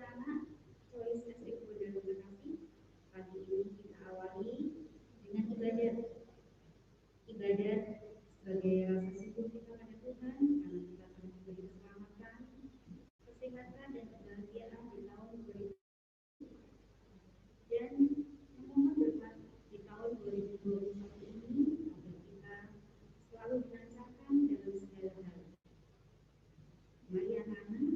anak-anak, Choice SD Kemudian Bekasi. Pagi ini kita awali dengan ibadat sebagai rasa syukur kita pada Tuhan karena kita telah diberi keselamatan, kesehatan dan kebahagiaan di tahun 2020 dan memohon berkat di tahun 2021 ini agar kita selalu dilancarkan dalam segala hal. Mari anak-anak,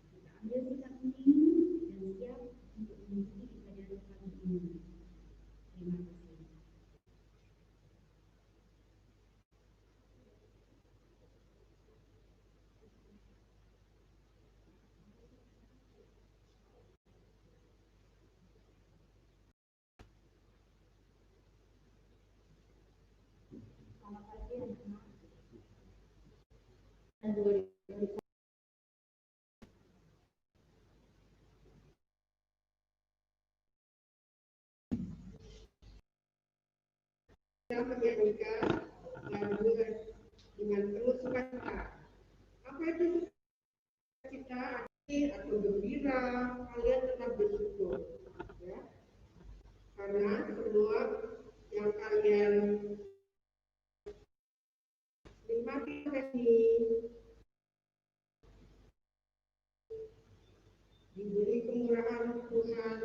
kita ambil sikap hening dan siap untuk mengikuti ibadat pagi ini. Terima kasih. Selamat pagi anak-anak. Dan 2021 kita menyanyikan lagu dengan penuh sukacita. Apa itu sukacita atau gembira? Kalian tetap bersyukur, ya. Karena semua yang kalian nikmati ini diberi kemurahan Tuhan.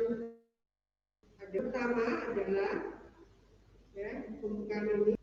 Ada pertama adalah ya pembukaan ini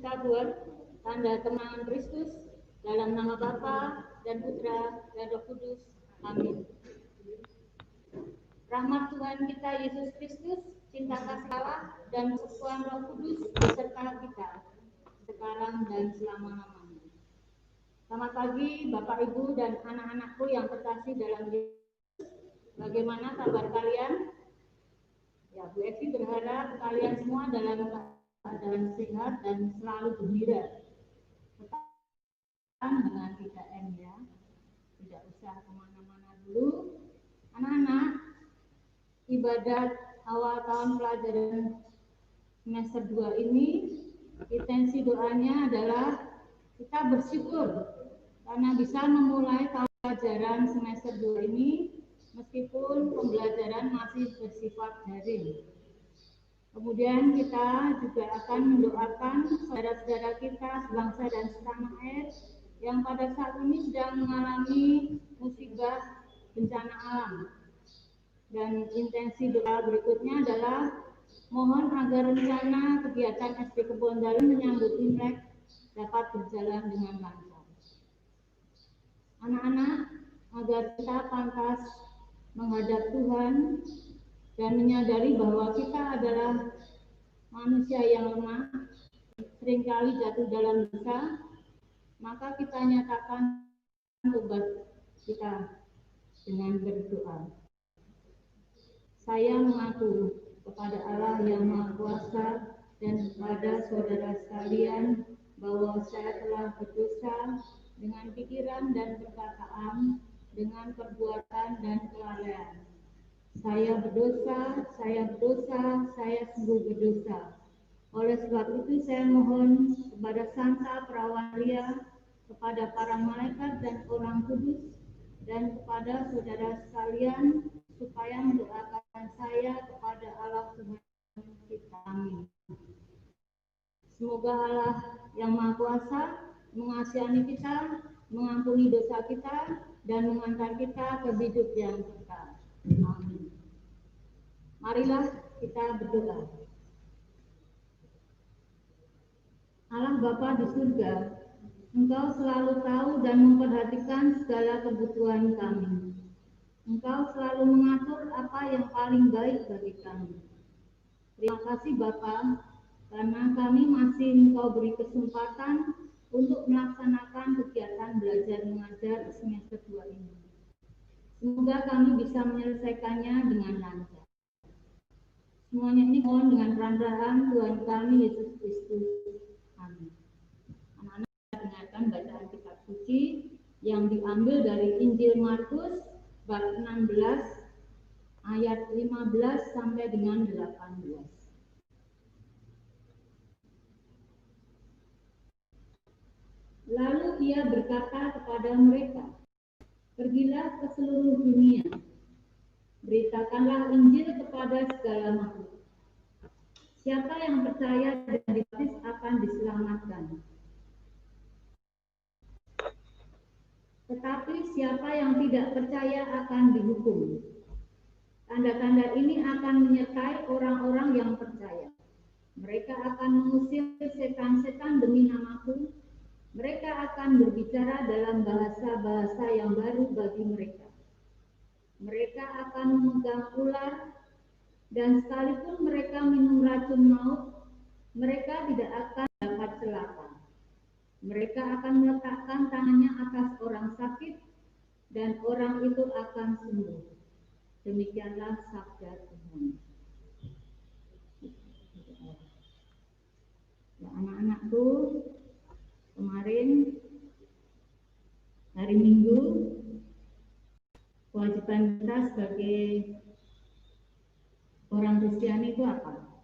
kita buat tanda kemenangan Kristus dalam nama Bapa dan Putra dan Roh Kudus. Amin. Rahmat Tuhan kita Yesus Kristus, cinta kasih Allah dan persekutuan Roh Kudus beserta kita sekarang dan selama-lamanya. Selamat pagi Bapak Ibu dan anak-anakku yang terkasih dalam Yesus. Bagaimana kabar kalian? Ya, Bu Evi berharap kalian semua dalam keadaan sehat dan selalu gembira. Tetap dengan 3M ya. Tidak usah kemana-mana dulu. Anak-anak, ibadat awal tahun pelajaran semester 2 ini, intensi doanya adalah kita bersyukur karena bisa memulai tahun pelajaran semester 2 ini meskipun pembelajaran masih bersifat daring. Kemudian kita juga akan mendoakan saudara-saudara kita sebangsa dan setanah air yang pada saat ini sedang mengalami musibah bencana alam. Dan intensi doa berikutnya adalah mohon agar rencana kegiatan SD Kebondalu menyambut Imlek dapat berjalan dengan lancar. Anak-anak, agar kita pantas menghadap Tuhan dan menyadari bahwa kita adalah manusia yang lemah, seringkali jatuh dalam dosa, maka kita nyatakan tobat kita dengan berdoa. Saya mengaku kepada Allah yang Maha Kuasa dan kepada saudara sekalian bahwa saya telah berdosa dengan pikiran dan perkataan, dengan perbuatan dan kelalaian. Saya berdosa, saya sungguh berdosa. Oleh sebab itu saya mohon kepada Santa Prawalia, kepada para malaikat dan orang kudus, dan kepada saudara sekalian, supaya mendoakan saya kepada Allah Tuhan kita. Amin. Semoga Allah yang Maha Kuasa mengasihani kita, mengampuni dosa kita, dan mengantar kita ke hidup yang kekal. Amin. Marilah kita berdoa. Allah Bapa di surga, Engkau selalu tahu dan memperhatikan segala kebutuhan kami. Engkau selalu mengatur apa yang paling baik bagi kami. Terima kasih Bapa, karena kami masih Engkau beri kesempatan untuk melaksanakan kegiatan belajar mengajar semester 2 ini. Semoga kami bisa menyelesaikannya dengan lancar. Semuanya ini mohon dengan peran Tuhan kami Yesus Kristus. Amin. Anak-anak dengarkan bacaan kitab suci yang diambil dari Injil Markus bab 16 ayat 15 sampai dengan 18. Lalu ia berkata kepada mereka, "Pergilah ke seluruh dunia, beritakanlah Injil kepada segala makhluk. Siapa yang percaya dan dibaptis akan diselamatkan. Tetapi siapa yang tidak percaya akan dihukum. Tanda-tanda ini akan menyertai orang-orang yang percaya. Mereka akan mengusir setan-setan demi namaku. Mereka akan berbicara dalam bahasa-bahasa yang baru bagi mereka. Mereka akan memegang ular, dan sekalipun mereka minum racun maut, mereka tidak akan dapat celaka. Mereka akan meletakkan tangannya atas orang sakit, dan orang itu akan sembuh. Demikianlah sabda Tuhan." Ya, anak-anakku, kemarin hari Minggu, kewajiban kita sebagai orang Kristiani itu apa?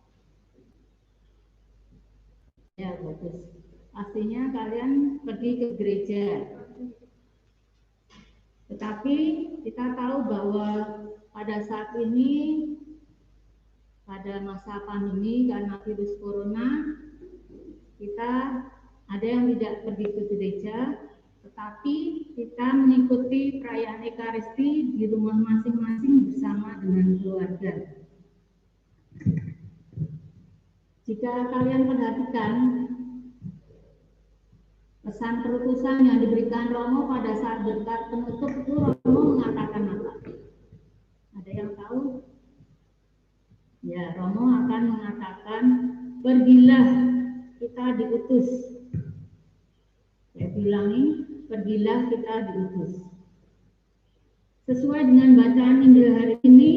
Ya, bagus. Pastinya kalian pergi ke gereja. Tetapi kita tahu bahwa pada saat ini, pada masa pandemi karena virus corona, kita ada yang tidak pergi ke gereja, tetapi kita mengikuti perayaan Ekaristi di rumah masing-masing bersama dengan keluarga. Jika kalian perhatikan pesan perutusan yang diberikan Romo pada saat berkat penutup itu, Romo mengatakan apa? Ada yang tahu? Ya, Romo akan mengatakan, "Pergilah, kita diutus." Saya ulangi, pergilah kita diutus. Sesuai dengan bacaan Injil hari ini,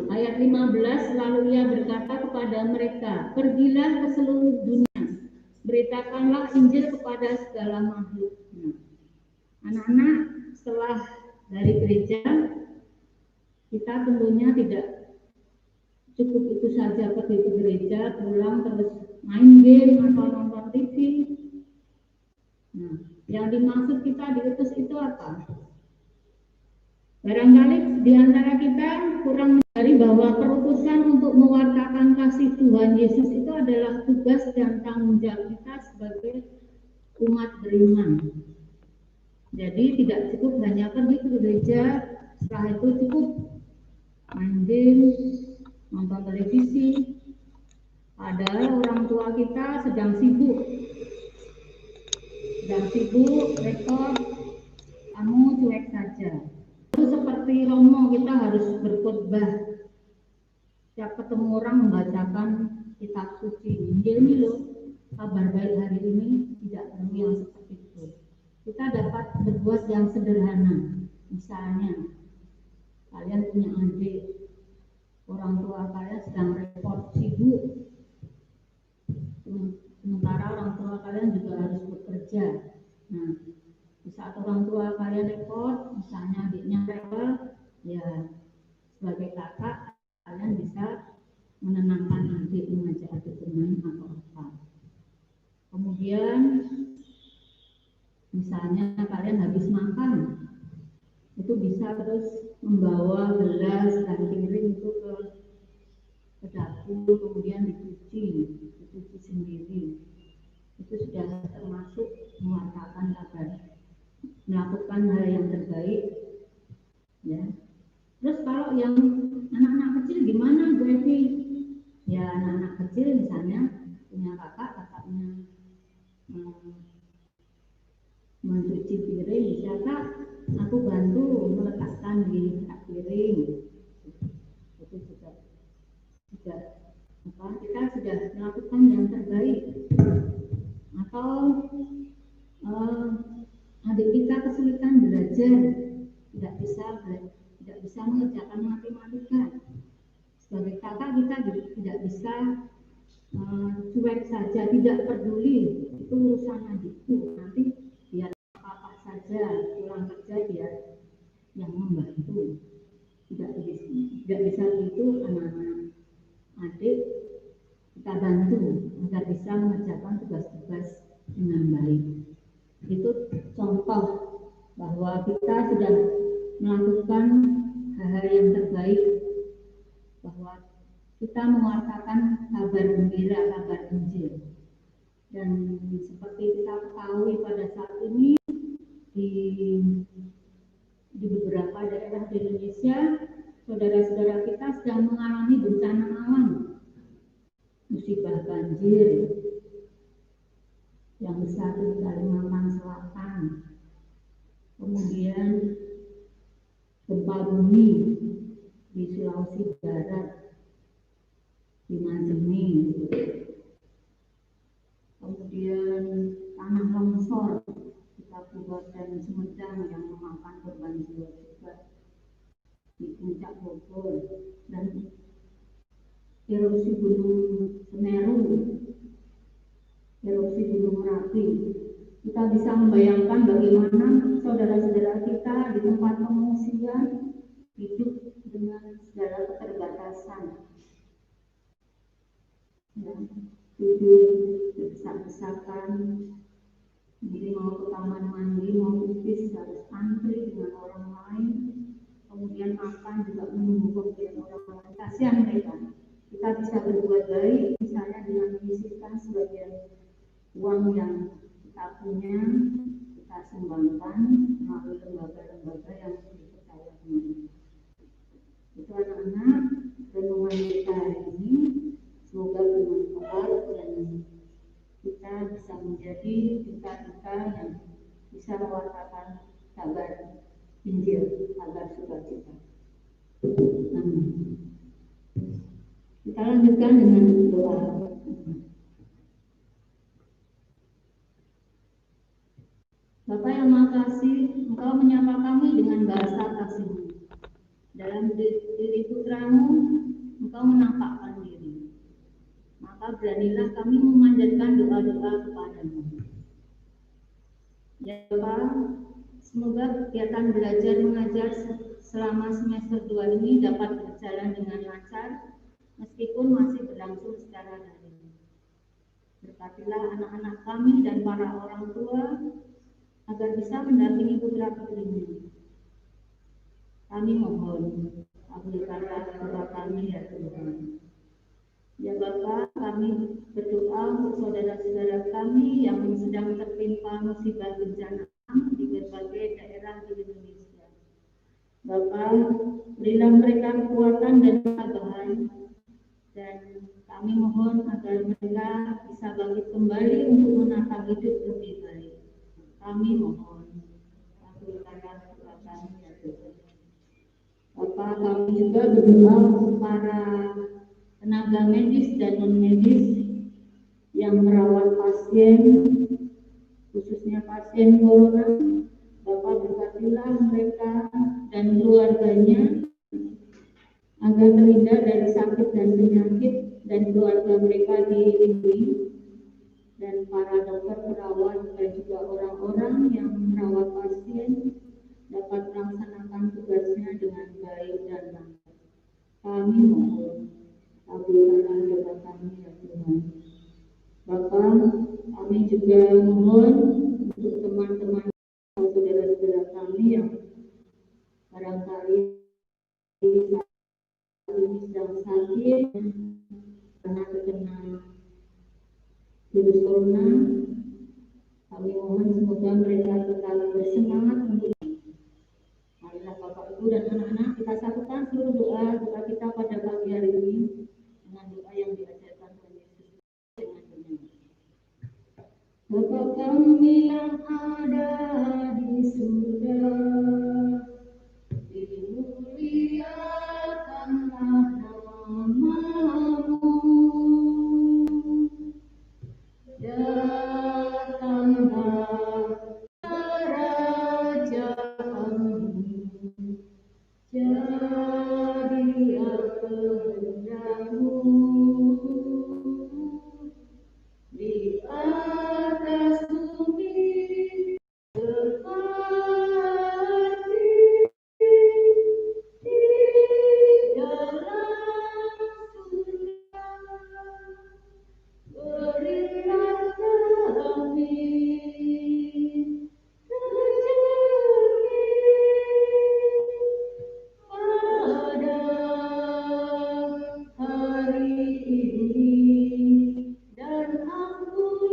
ayat 15, lalu ia berkata kepada mereka, "Pergilah ke seluruh dunia, beritakanlah Injil kepada segala makhluk." Anak-anak, setelah dari gereja, kita tentunya tidak cukup itu saja pergi ke gereja, pulang terus main game atau nonton TV. Nah, yang dimaksud kita diutus itu apa? Barangkali di antara kita kurang menyadari bahwa perutusan untuk mewartakan kasih Tuhan Yesus itu adalah tugas dan tanggung jawab kita sebagai umat beriman. Jadi tidak cukup hanya pergi ke gereja, setelah itu cukup main game, nonton televisi, padahal orang tua kita sedang sibuk rekor, kamu cuek saja. Lalu seperti Romo, kita harus berkhotbah, setiap ketemu orang membacakan kitab suci. Injil ini loh, kabar baik hari ini, tidak perlu yang seperti itu. Kita dapat berbuat yang sederhana. Misalnya, kalian punya adik, orang tua kalian sedang repot, sibuk, sementara orang tua kalian juga harus bekerja. Nah, di saat orang tua kalian repot, misalnya adiknya rewel, ya sebagai kakak kalian bisa menenangkan adik, mengajak adik bermain atau apa. Kemudian misalnya kalian habis makan, itu bisa terus membawa gelas dan piring itu ke dapur, kemudian dicuci sendiri. Itu sudah termasuk mengatakan kabar, melakukan hal yang terbaik, ya. Terus kalau yang anak-anak kecil gimana, Bu Evi? Ya anak-anak kecil misalnya punya kakaknya mencuci piring, bisa Kak, aku bantu meletakkan di rak piring. Itu juga kita sudah melakukan yang terbaik. Atau adik kita kesulitan belajar, tidak bisa mengerjakan matematika. Sebagai kakak kita tidak bisa cuek saja, tidak peduli, itu urusan adikku, nanti biar apa saja pulang kerja biar yang membantu. Tidak bisa begitu, anak-anak adik kita bantu agar bisa mengerjakan tugas-tugas dengan baik. Itu contoh bahwa kita sudah melakukan hal-hal yang terbaik, bahwa kita mewartakan kabar gembira, kabar Injil. Dan seperti kita ketahui pada saat ini di beberapa daerah di Indonesia, saudara-saudara kita sedang mengalami bencana alam, musibah banjir yang besar di Kalimantan Selatan, kemudian gempa bumi di Sulawesi Barat, di Majene, kemudian tanah longsor di Kabupaten Sumedang yang memakan korban jiwa juga di Puncak Bogor, dan erupsi Gunung Semeru, erupsi Gunung Merapi. Kita bisa membayangkan bagaimana saudara-saudara kita di tempat pengungsian hidup dengan segala keterbatasan, ya, tidur berdesak-desakan, jadi mau ke kamar mandi, mau pipis harus antri dengan orang lain, kemudian makan juga menunggu pemberian orang lain. Kasihan mereka. Kita bisa berbuat baik, misalnya dengan menyisihkan sebagian uang yang kita punya, kita sumbangkan melalui lembaga-lembaga yang dipercaya dengan kita. Itu anak-anak renungan kita hari ini. Semoga bermanfaat dan kita bisa menjadi duta-duta yang bisa mewartakan kabar Injil, kabar sukacita. Amin. Kita lanjutkan dengan doa. Bapa yang Maha Kasih, Engkau menyapa kami dengan bahasa kasih-Mu. Dalam diri putramu, Engkau menampakkan diri. Maka beranilah kami memanjatkan doa-doa kepadamu. Ya Bapa, semoga kegiatan belajar mengajar selama semester 2 ini dapat berjalan dengan lancar, meskipun masih berlangsung secara daring. Berkatilah anak-anak kami dan para orang tua agar bisa mendampingi putra-putrinya. Kami mohon, kabulkanlah doa kami ya Tuhan. Ya Bapa, kami berdoa untuk saudara-saudara kami yang sedang tertimpa musibah bencana di berbagai daerah di Indonesia. Bapa, berilah mereka kekuatan dan ketabahan, dan kami mohon agar mereka bisa bangkit kembali untuk menata hidup lebih baik. Kami mohon, kabulkanlah doa kami ya Tuhan. Bapa, kami juga berdoa untuk para tenaga medis dan non-medis yang merawat pasien, khususnya pasien corona. Bapa, berkatilah mereka dan keluarganya agar terhindar dari sakit dan penyakit, dan keluarga mereka dilindungi dan para dokter perawat dan juga orang-orang yang merawat pasien dapat melaksanakan tugasnya dengan baik dan lancar. Kami mohon kabulkanlah doa kami ya Tuhan. Bapa, kami juga mohon untuk teman-teman saudara-saudara kami yang barangkali saat ini sedang sakit karena terkena virus corona. Kami mohon semoga mereka tetap bersemangat untuk marilah Bapak Ibu dan anak-anak kita satukan seluruh doa kita pada pagi hari ini dengan doa yang diajarkan Tuhan Yesus dengan bernyanyi. Bapa kami yang ada di surga, dimuliakanlah namamu, datanglah kerajaanmu, jadilah kehendakmu di atas bumi seperti di dalam surga. Berilah kami rezeki pada hari ini, dan ampunilah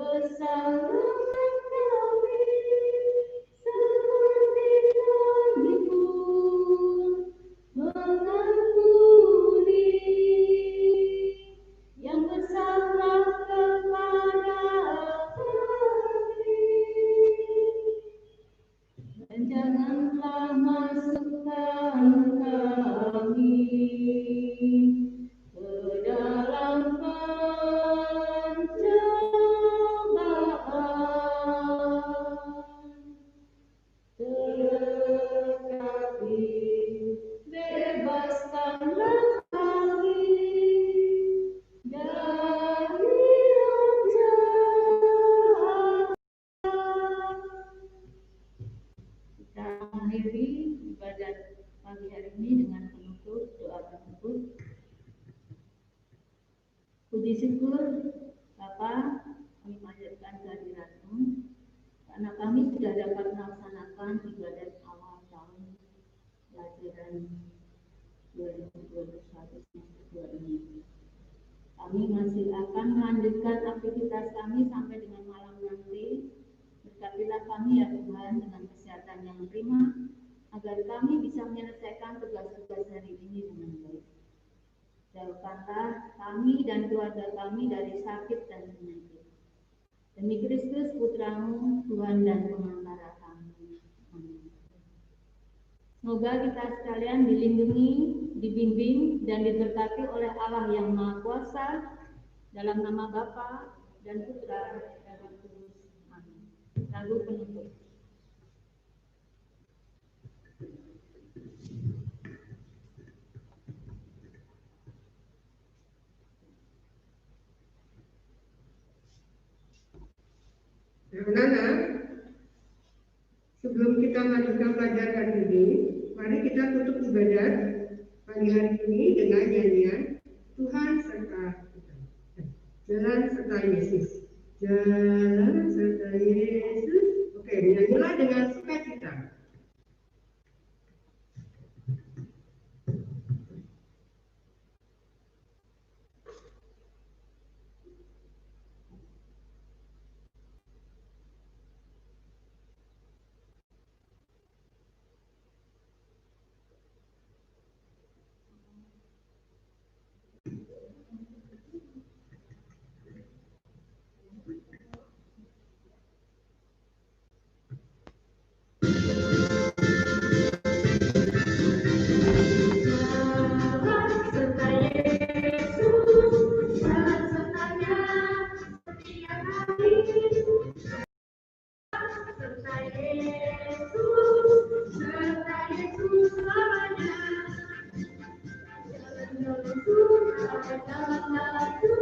kesalahan kami seperti kami pun mengampuni yang bersalah kepada kami, dan janganlah masukkan kami ke dalam pencobaan, tetapi bebaskanlah kami dari yang jahat. Kita mengakhiri ibadat pagi hari ini dengan penutup doa tersebut. Puji syukur Bapa, kami panjatkan kehadirat-Mu karena kami sudah dapat melaksanakan ibadat awal tahun pelajaran 2021 semester 2 ini. Kami masih akan melanjutkan aktivitas kami sampai dengan malam nanti. Berkatilah kami ya Tuhan dengan kesehatan yang prima, agar kami bisa menyelesaikan tugas-tugas hari ini dengan baik. Jauhkanlah kami dan keluarga kami dari sakit dan penyakit. Demi Kristus Putra-Mu, Tuhan dan Pengantara kami. Amin. Semoga kita sekalian dilindungi, dibimbing, dan diberkati oleh Allah yang Maha Kuasa, dalam nama Bapa dan Putra dan Roh Kudus. Amin. Lagu penutup. Anak-anak, sebelum kita melanjutkan pelajaran ini, mari kita tutup ibadat pagi hari ini dengan nyanyian Tuhan serta kita. Jalan serta Yesus. Jalan serta Yesus. Oke, nyanyilah dengan sukacita. Serta Yesus